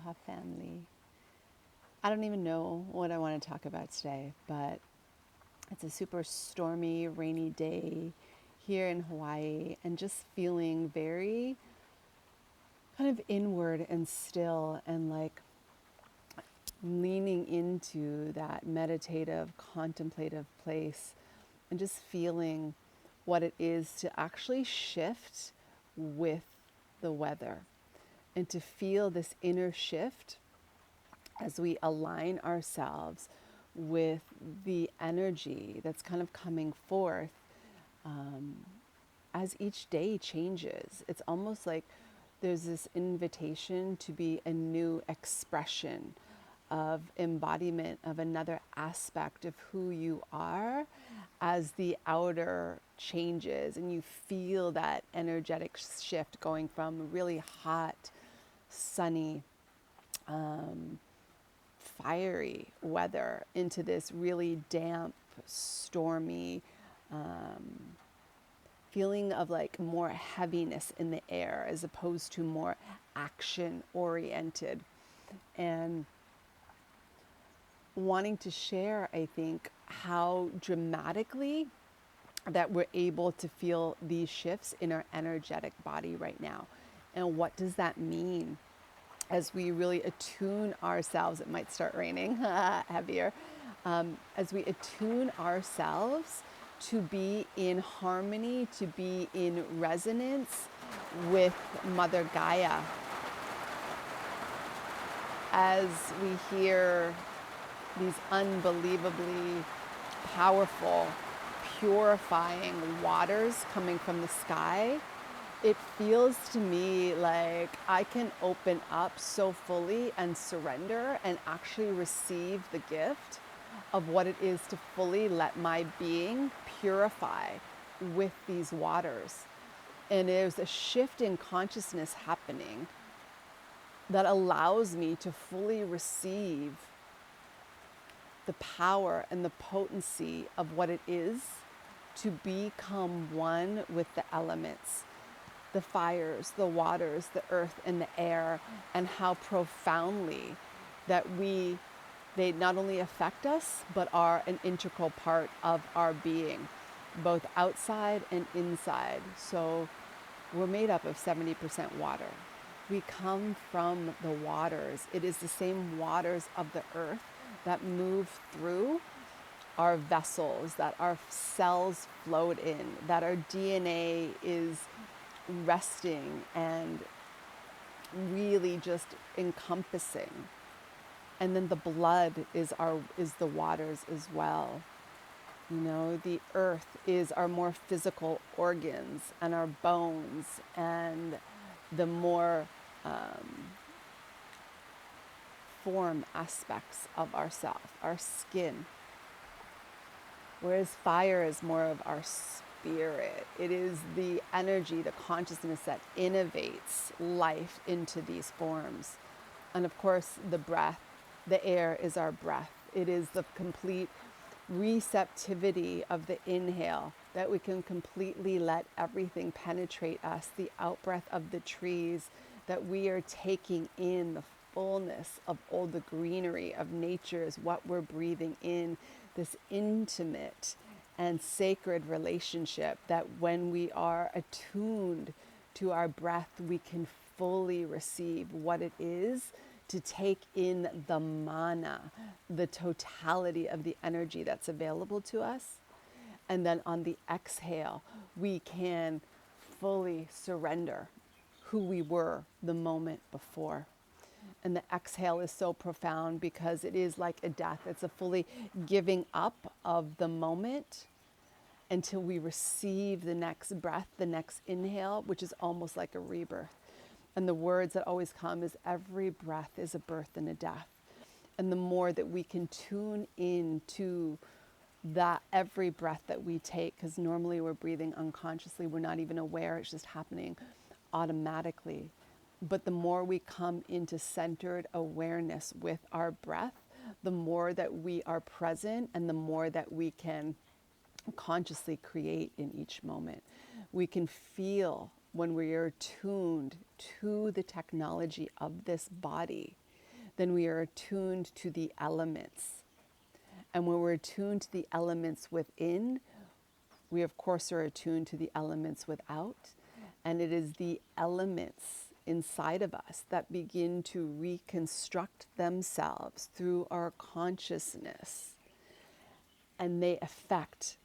Aloha family. I don't even know what I want to talk about today, but it's a super stormy, rainy day here in Hawaii and just feeling very kind of inward and still and like leaning into that meditative, contemplative place and just feeling what it is to actually shift with the weather and to feel this inner shift as we align ourselves with the energy that's kind of coming forth as each day changes. It's almost like there's this invitation to be a new expression of embodiment of another aspect of who you are as the outer changes and you feel that energetic shift going from really hot, sunny, fiery weather into this really damp, stormy feeling of like more heaviness in the air as opposed to more action oriented. And wanting to share, I think, how dramatically that we're able to feel these shifts in our energetic body right now. And what does that mean as we really attune ourselves? It might start raining heavier. As we attune ourselves to be in harmony, to be in resonance with Mother Gaia. As we hear these unbelievably powerful, purifying waters coming from the sky, it feels to me like I can open up so fully and surrender and actually receive the gift of what it is to fully let my being purify with these waters. And there's a shift in consciousness happening that allows me to fully receive the power and the potency of what it is to become one with the elements, the fires, the waters, the earth, and the air, and how profoundly that they not only affect us, but are an integral part of our being, both outside and inside. So we're made up of 70% water. We come from the waters. It is the same waters of the earth that move through our vessels, that our cells float in, that our DNA is resting and really just encompassing. And then the blood is the waters as well. You know, the earth is our more physical organs and our bones and the more form aspects of ourself, our skin. Whereas fire is more of our spirit. It is the energy, the consciousness that innovates life into these forms. And of course, the breath, the air is our breath. It is the complete receptivity of the inhale, that we can completely let everything penetrate us, the outbreath of the trees, that we are taking in the fullness of all the greenery of nature is what we're breathing in, this intimate and sacred relationship that when we are attuned to our breath, we can fully receive what it is to take in the mana, the totality of the energy that's available to us. And then on the exhale, we can fully surrender who we were the moment before. And the exhale is so profound because it is like a death. It's a fully giving up of the moment until we receive the next breath, the next inhale, which is almost like a rebirth. And the words that always come is every breath is a birth and a death. And the more that we can tune into that every breath that we take, because normally we're breathing unconsciously, we're not even aware, it's just happening automatically. But the more we come into centered awareness with our breath, the more that we are present and the more that we can consciously create in each moment. We can feel when we are tuned to the technology of this body then we are attuned to the elements. And when we're attuned to the elements within, we of course are attuned to the elements without. And it is the elements inside of us that begin to reconstruct themselves through our consciousness. And they affect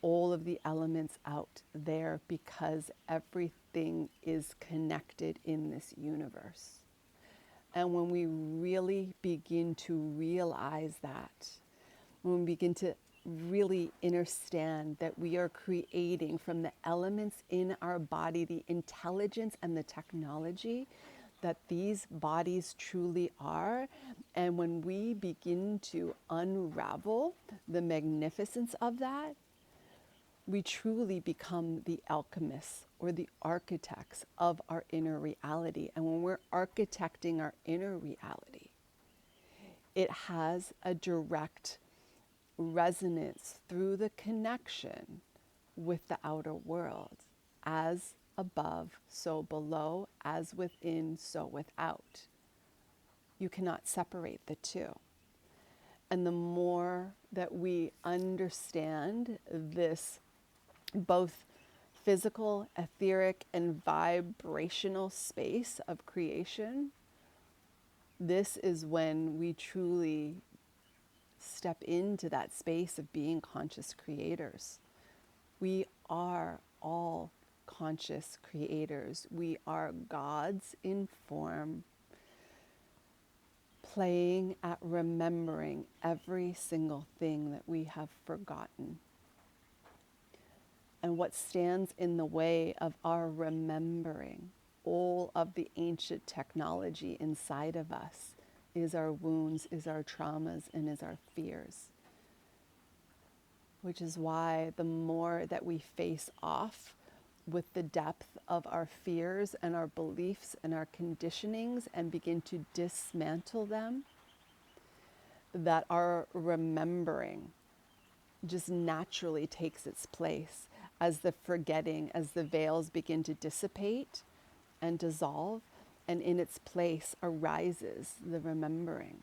all of the elements out there because everything is connected in this universe. And when we really begin to realize that, when we begin to really understand that we are creating from the elements in our body, the intelligence and the technology that these bodies truly are, and when we begin to unravel the magnificence of that, we truly become the alchemists or the architects of our inner reality. And when we're architecting our inner reality, it has a direct resonance through the connection with the outer world. As above, so below, as within, so without. You cannot separate the two. And the more that we understand this, both physical, etheric, and vibrational space of creation, this is when we truly step into that space of being conscious creators. We are all conscious creators. We are gods in form, playing at remembering every single thing that we have forgotten. And what stands in the way of our remembering all of the ancient technology inside of us is our wounds, is our traumas, and is our fears. Which is why the more that we face off with the depth of our fears and our beliefs and our conditionings and begin to dismantle them, that our remembering just naturally takes its place as the forgetting, as the veils begin to dissipate and dissolve, and in its place arises the remembering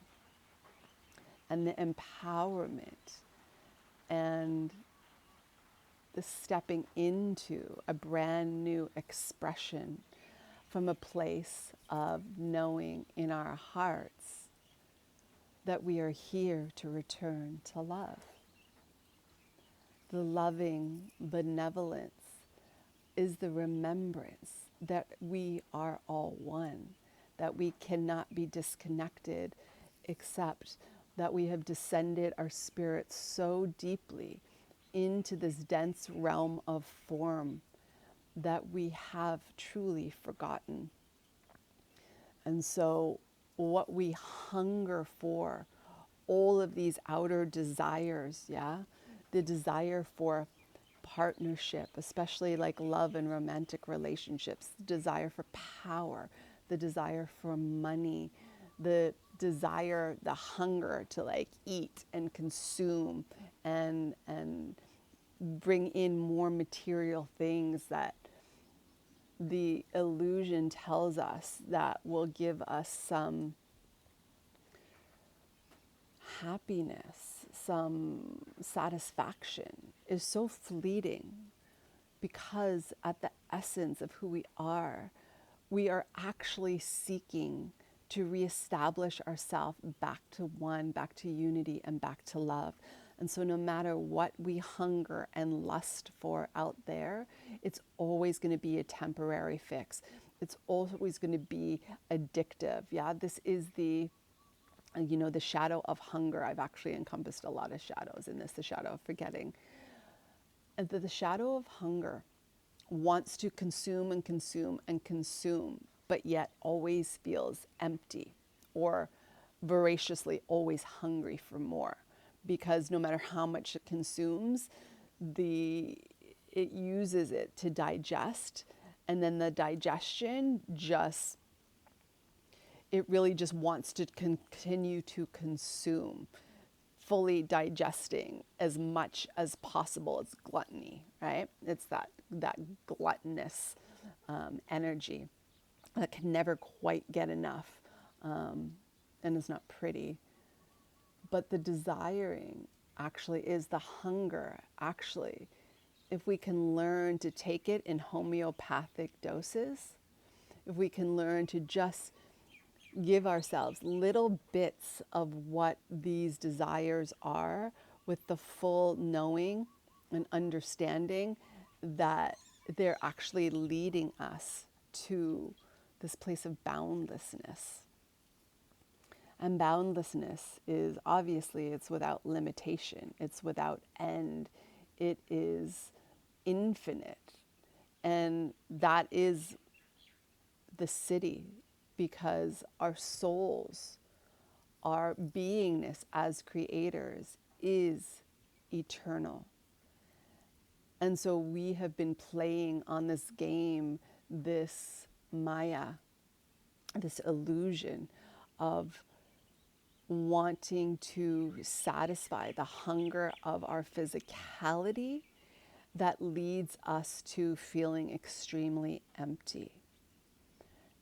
and the empowerment and the stepping into a brand new expression from a place of knowing in our hearts that we are here to return to love. The loving benevolence is the remembrance that we are all one, that we cannot be disconnected, except that we have descended our spirits so deeply into this dense realm of form that we have truly forgotten. And so what we hunger for, all of these outer desires, the desire for partnership, especially like love and romantic relationships, the desire for power, the desire for money, the desire, the hunger to like eat and consume and bring in more material things that the illusion tells us that will give us some happiness, some satisfaction, is so fleeting, because at the essence of who we are actually seeking to reestablish ourselves back to one, back to unity, and back to love. And so no matter what we hunger and lust for out there, it's always going to be a temporary fix. It's always going to be addictive. This is the shadow of hunger. I've actually encompassed a lot of shadows in this, the shadow of forgetting. And the shadow of hunger wants to consume and consume and consume, but yet always feels empty or voraciously always hungry for more. Because no matter how much it consumes, it uses it to digest, and then the digestion it really just wants to continue to consume, fully digesting as much as possible. It's gluttony, right? It's that gluttonous energy that can never quite get enough. And and it's not pretty. But the desiring actually is the hunger, actually. If we can learn to take it in homeopathic doses, if we can learn to just give ourselves little bits of what these desires are with the full knowing and understanding that they're actually leading us to this place of boundlessness. And boundlessness is obviously, it's without limitation, it's without end, it is infinite. And that is the city, because our souls, our beingness as creators is eternal. And so we have been playing on this game, this Maya, this illusion of wanting to satisfy the hunger of our physicality that leads us to feeling extremely empty.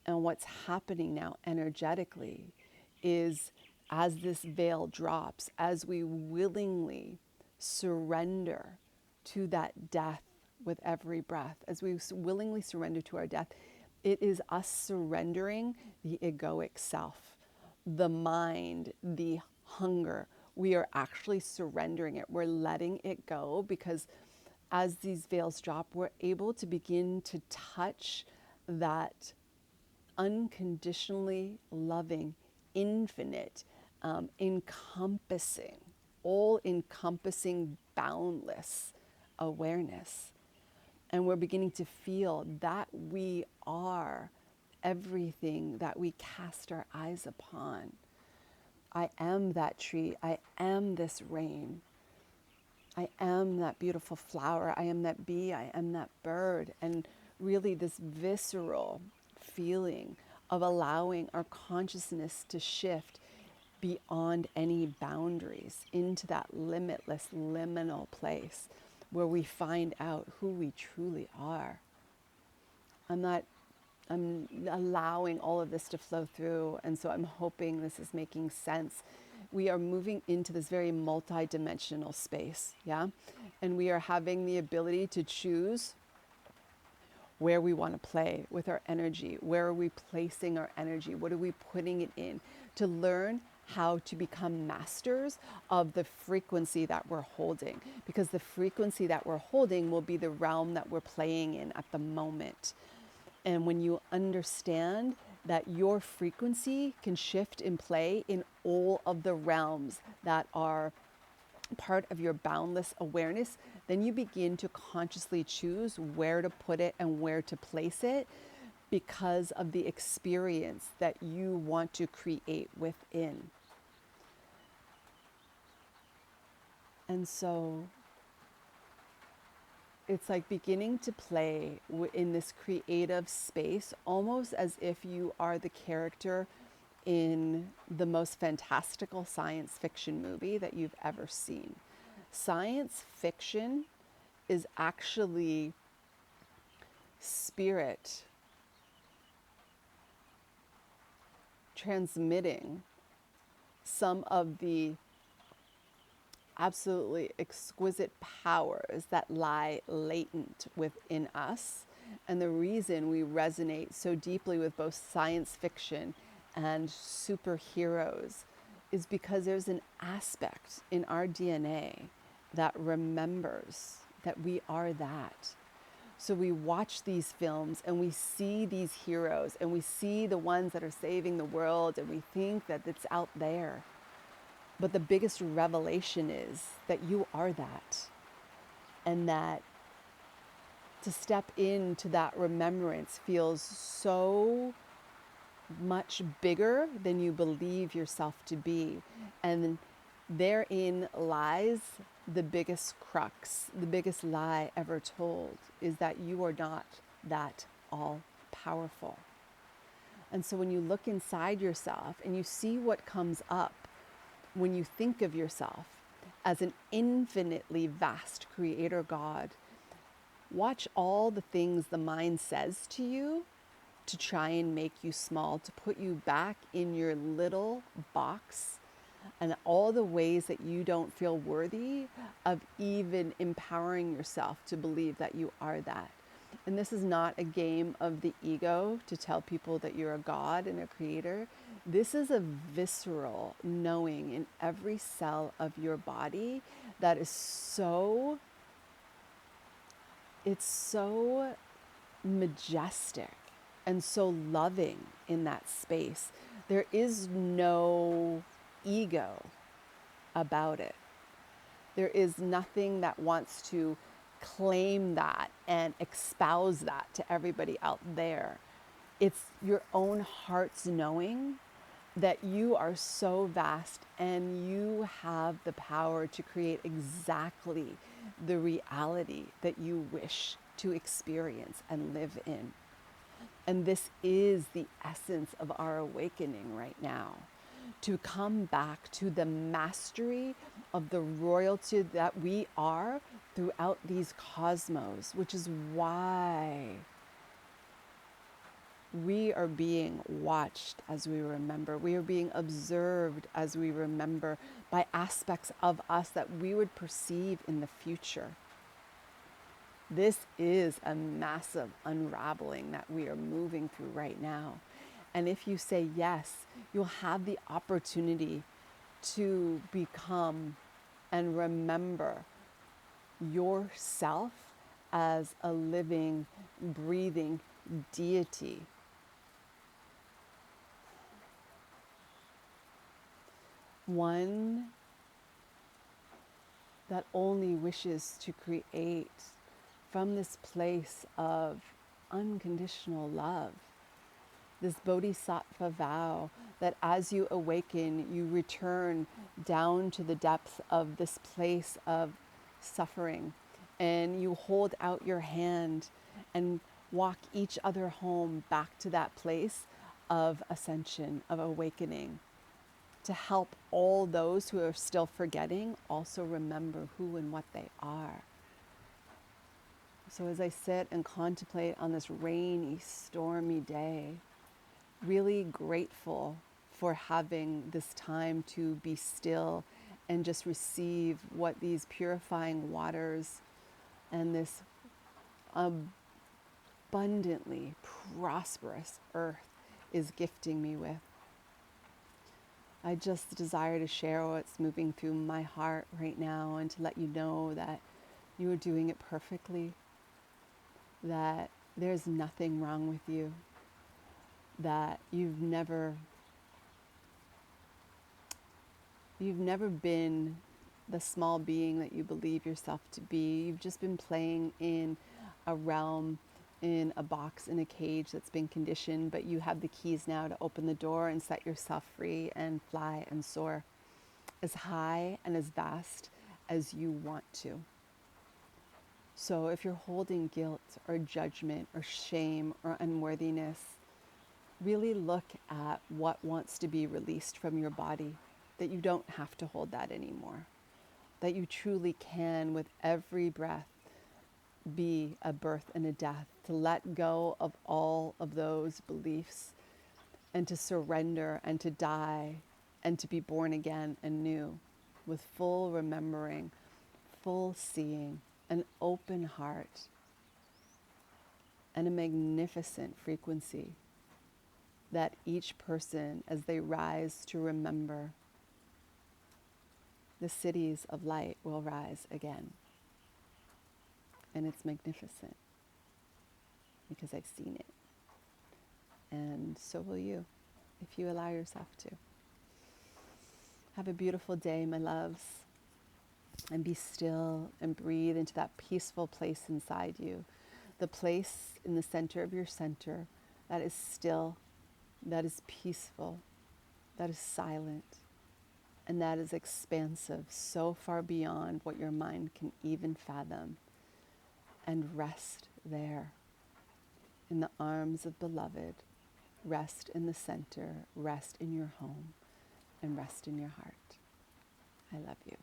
And what's happening now energetically is, as this veil drops, as we willingly surrender to that death with every breath, as we willingly surrender to our death, it is us surrendering the egoic self, the mind, the hunger. We are actually surrendering it. We're letting it go, because as these veils drop, we're able to begin to touch that unconditionally loving, infinite, encompassing, all encompassing, boundless awareness. And we're beginning to feel that we are everything that we cast our eyes upon. I am that tree. I am this rain. I am that beautiful flower. I am that bee. I am that bird. And really this visceral feeling of allowing our consciousness to shift beyond any boundaries into that limitless, liminal place where we find out who we truly are. I'm allowing all of this to flow through, and so I'm hoping this is making sense. We are moving into this very multi-dimensional space, yeah? And we are having the ability to choose where we want to play with our energy. Where are we placing our energy? What are we putting it in? To learn how to become masters of the frequency that we're holding, because the frequency that we're holding will be the realm that we're playing in at the moment. And when you understand that your frequency can shift and play in all of the realms that are part of your boundless awareness, then you begin to consciously choose where to put it and where to place it, because of the experience that you want to create within. And so it's like beginning to play in this creative space, almost as if you are the character in the most fantastical science fiction movie that you've ever seen. Science fiction is actually spirit transmitting some of the absolutely exquisite powers that lie latent within us. And the reason we resonate so deeply with both science fiction and superheroes is because there's an aspect in our DNA that remembers that we are that. So we watch these films and we see these heroes and we see the ones that are saving the world, and we think that it's out there. But the biggest revelation is that you are that, and that to step into that remembrance feels so much bigger than you believe yourself to be. And therein lies the biggest crux, the biggest lie ever told, is that you are not that all powerful. And so when you look inside yourself and you see what comes up, when you think of yourself as an infinitely vast creator God, watch all the things the mind says to you to try and make you small, to put you back in your little box and all the ways that you don't feel worthy of even empowering yourself to believe that you are that. And this is not a game of the ego to tell people that you're a god and a creator. This is a visceral knowing in every cell of your body that is it's so majestic and so loving in that space. There is no ego about it. There is nothing that wants to claim that and espouse that to everybody out there. It's your own heart's knowing that you are so vast and you have the power to create exactly the reality that you wish to experience and live in. And this is the essence of our awakening right now. To come back to the mastery of the royalty that we are throughout these cosmos, which is why we are being watched as we remember. We are being observed as we remember by aspects of us that we would perceive in the future. This is a massive unraveling that we are moving through right now. And if you say yes, you'll have the opportunity to become and remember yourself as a living, breathing deity. One that only wishes to create from this place of unconditional love. This bodhisattva vow that as you awaken, you return down to the depths of this place of suffering, and you hold out your hand and walk each other home back to that place of ascension, of awakening, to help all those who are still forgetting also remember who and what they are. So as I sit and contemplate on this rainy, stormy day, really grateful for having this time to be still and just receive what these purifying waters and this abundantly prosperous earth is gifting me with. I just desire to share what's moving through my heart right now and to let you know that you are doing it perfectly, that there's nothing wrong with you, that you've never been the small being that you believe yourself to be. You've just been playing in a realm, in a box, in a cage that's been conditioned, but you have the keys now to open the door and set yourself free and fly and soar as high and as vast as you want to. So if you're holding guilt or judgment or shame or unworthiness, really look at what wants to be released from your body, that you don't have to hold that anymore, that you truly can, with every breath, be a birth and a death, to let go of all of those beliefs and to surrender and to die and to be born again anew with full remembering, full seeing, an open heart, and a magnificent frequency that each person, as they rise to remember, the cities of light will rise again. And it's magnificent because I've seen it. And so will you, if you allow yourself to. Have a beautiful day, my loves. And be still and breathe into that peaceful place inside you. The place in the center of your center that is still, that is peaceful, that is silent, and that is expansive, so far beyond what your mind can even fathom. And rest there, in the arms of beloved. Rest in the center, rest in your home, and rest in your heart. I love you.